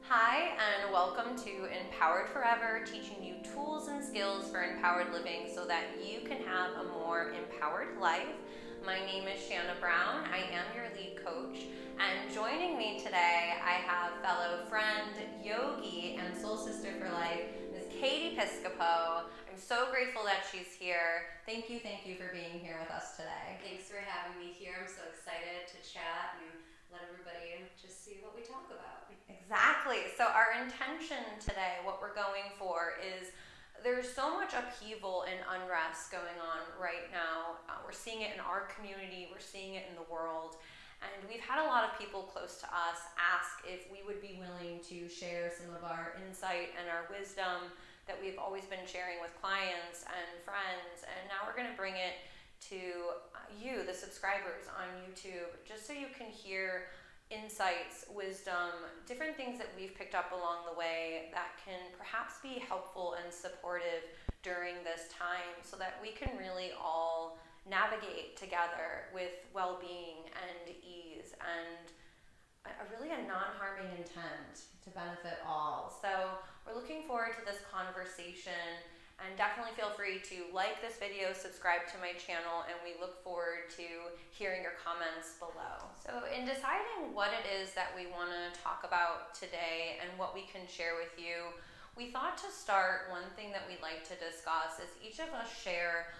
Hi, and welcome to Empowered Forever, teaching you tools and skills for empowered living so that you can have a more empowered life. My name is Shanna Brown. I am your lead coach, and joining me today, I have fellow friend, yogi, and soul sister for life, Ms. Katee Piscopo. I'm so grateful that she's here. Thank you for being here with us today. Thanks for having me here. I'm so excited to chat and let everybody just see what we talk about. Exactly. So our intention today, what we're going for is there's so much upheaval and unrest going on right now. We're seeing it in our community, we're seeing it in the world. And we've had a lot of people close to us ask if we would be willing to share some of our insight and our wisdom that we've always been sharing with clients and friends. And now we're going to bring it to you, the subscribers on YouTube, just so you can hear insights, wisdom, different things that we've picked up along the way that can perhaps be helpful and supportive during this time so that we can really all navigate together with well-being and ease and really a non-harming intent to benefit all. So we're looking forward to this conversation, and definitely feel free to like this video, subscribe to my channel, and we look forward to hearing your comments below. So in deciding what it is that we want to talk about today and what we can share with you, we thought to start, one thing that we'd like to discuss is each of us share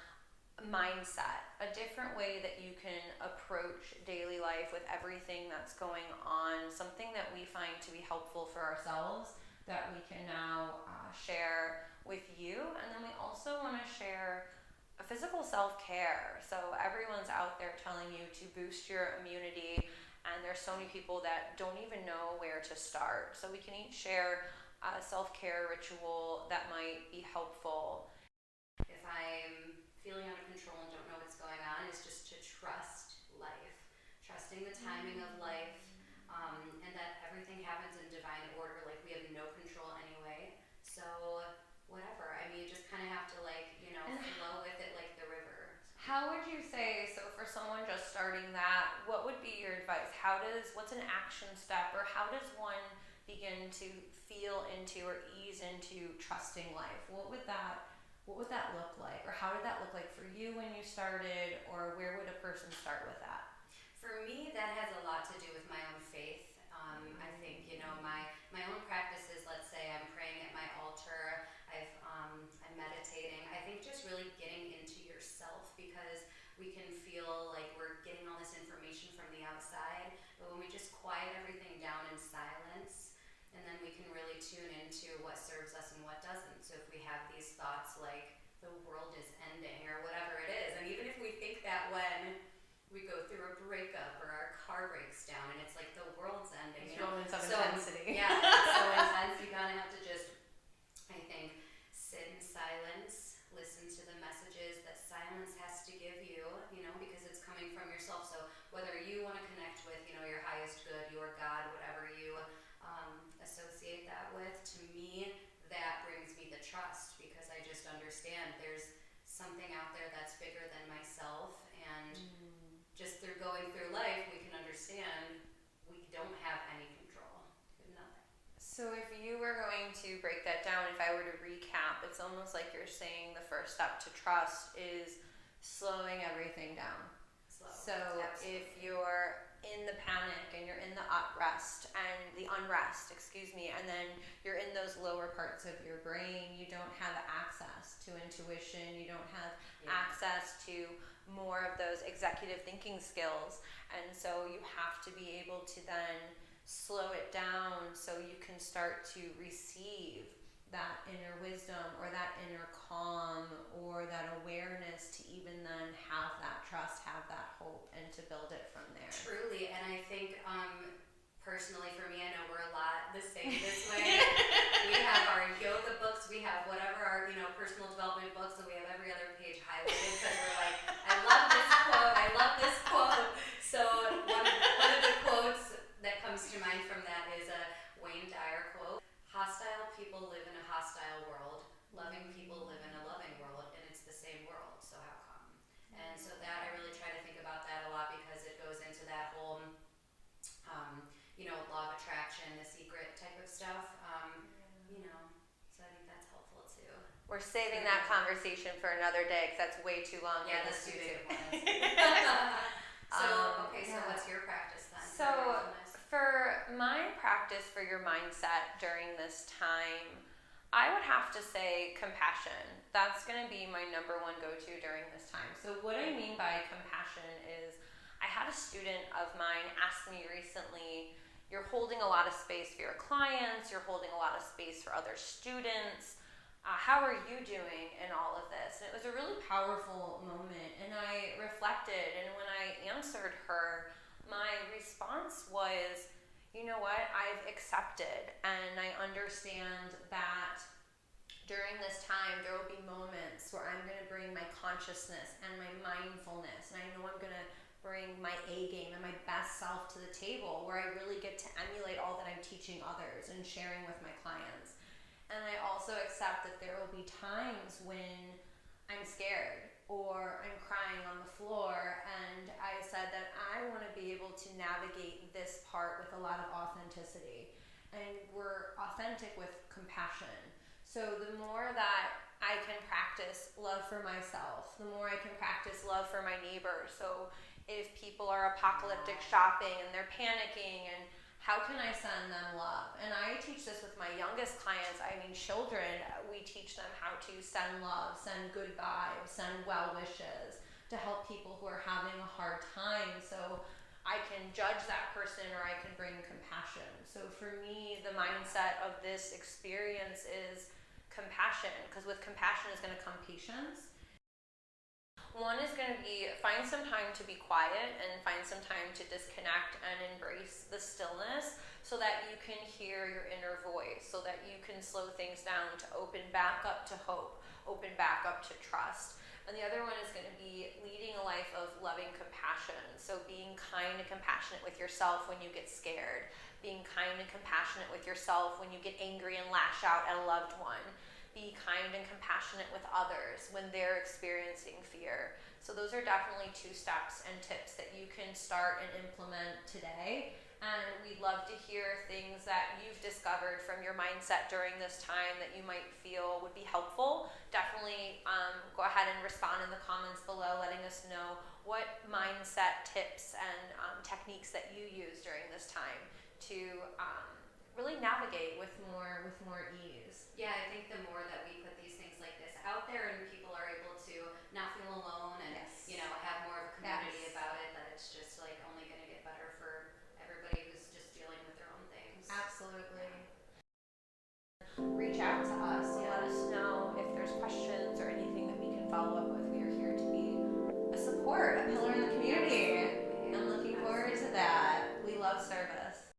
mindset, a different way that you can approach daily life with everything that's going on, something that we find to be helpful for ourselves that we can now share with you. And then we also want to share a physical self-care. So everyone's out there telling you to boost your immunity, and there's so many people that don't even know where to start. So we can each share a self-care ritual that might be helpful. If I'm feeling out of control and don't know what's going on, is just to trust life, trusting the timing of life, and that everything happens in divine order. Like, we have no control anyway. So whatever. I mean, you just kind of have to flow with it like the river. How would you say, so for someone just starting that, what would be your advice? What's an action step, or how does one begin to feel into or ease into trusting life? What would that look like? Or how did that look like for you when you started? Or where would a person start with that? For me, that has a lot to do with my own faith. I think, my own practices, let's say I'm praying at my altar, I'm meditating. I think just really getting into yourself, because we can feel like we're getting all this information from the outside, but when we just quiet everything down in silence, and then we can really tune into what serves us and what doesn't. So if we have these thoughts like the world is ending or whatever it is, and even if we think that when we go through a breakup or our car breaks down and it's like the world's ending, It's moments of intensity. Yeah, it's so intense. You kind of have to just, I think, sit in silence, listen to the messages that silence has to give you, because it's coming from yourself. So whether you want to connect with, your highest good, your God, whatever you associate that with, to me, that brings me the trust, because I just understand there's something out there that's bigger than myself, and just through going through life, we can understand we don't have any control. We have nothing. So if you were going to break that down, if I were to recap, it's almost like you're saying the first step to trust is slowing everything down. So Absolutely. if you're in the panic and you're in the unrest, and then you're in those lower parts of your brain, you don't have access to intuition, you don't have access to more of those executive thinking skills, and so you have to be able to then slow it down so you can start to receive that inner wisdom or that inner calm or that awareness to even then have that trust, have that hope, and to build it from there. Truly, and I think personally for me, I know we're a lot the same this way. We have our yoga books, we have whatever our personal development books, and we have every other page highlighted because we're like, I love this quote, I love this quote. So one of the quotes that comes to mind from that is a Wayne Dyer quote: "Hostile people live in a hostile world. Loving people live in a loving world, and it's the same world. So how come?" And so that, I really try to think about that a lot, because it goes into that whole, law of attraction, The Secret type of stuff. we're saving that conversation for another day because that's way too long Yeah, for that's this too big YouTube. of one. So, okay, so Yeah. what's your practice then? So, Mindfulness? for my practice for your mindset during this time, I would have to say compassion. That's going to be my number one go to during this time. So, what I mean by compassion is I had a student of mine ask me recently, you're holding a lot of space for your clients, you're holding a lot of space for other students. How are you doing in all of this? And it was a really powerful moment. And I reflected, and when I answered her, my response was, you know what? I've accepted, and I understand that during this time there will be moments where I'm going to bring my consciousness and my mindfulness, and I know I'm going to bring my A game and my best self to the table where I really get to emulate all that I'm teaching others and sharing with my clients. And I also accept that there will be times when I'm scared or I'm crying on the floor, and I said that I want to be able to navigate this part with a lot of authenticity. And we're authentic with compassion. So the more that I can practice love for myself, the more I can practice love for my neighbors. So if people are apocalyptic shopping and they're panicking, and how can I send them love? And I teach this with my youngest clients. I mean, children, we teach them how to send love, send good vibes, send well wishes to help people who are having a hard time. So I can judge that person or I can bring compassion. So for me, the mindset of this experience is compassion, because with compassion is going to come patience. One is going to be find some time to be quiet and find some time to disconnect and embrace the stillness so that you can hear your inner voice, so that you can slow things down to open back up to hope, open back up to trust. And the other one is going to be leading a life of loving compassion. So being kind and compassionate with yourself when you get scared, being kind and compassionate with yourself when you get angry and lash out at a loved one. Be kind and compassionate with others when they're experiencing fear. So those are definitely 2 steps and tips that you can start and implement today. And we'd love to hear things that you've discovered from your mindset during this time that you might feel would be helpful. Definitely go ahead and respond in the comments below, letting us know what mindset tips and techniques that you use during this time to really navigate with more ease. Yeah, I think the more that we put these things like this out there and people are able to not feel alone and Yes. have more of a community Yes. about it, that it's just like only going to get better for everybody who's just dealing with their own things. Absolutely. Reach out to us. Yeah. Let us know if there's questions or anything that we can follow up with. We are here to be a support, a pillar in the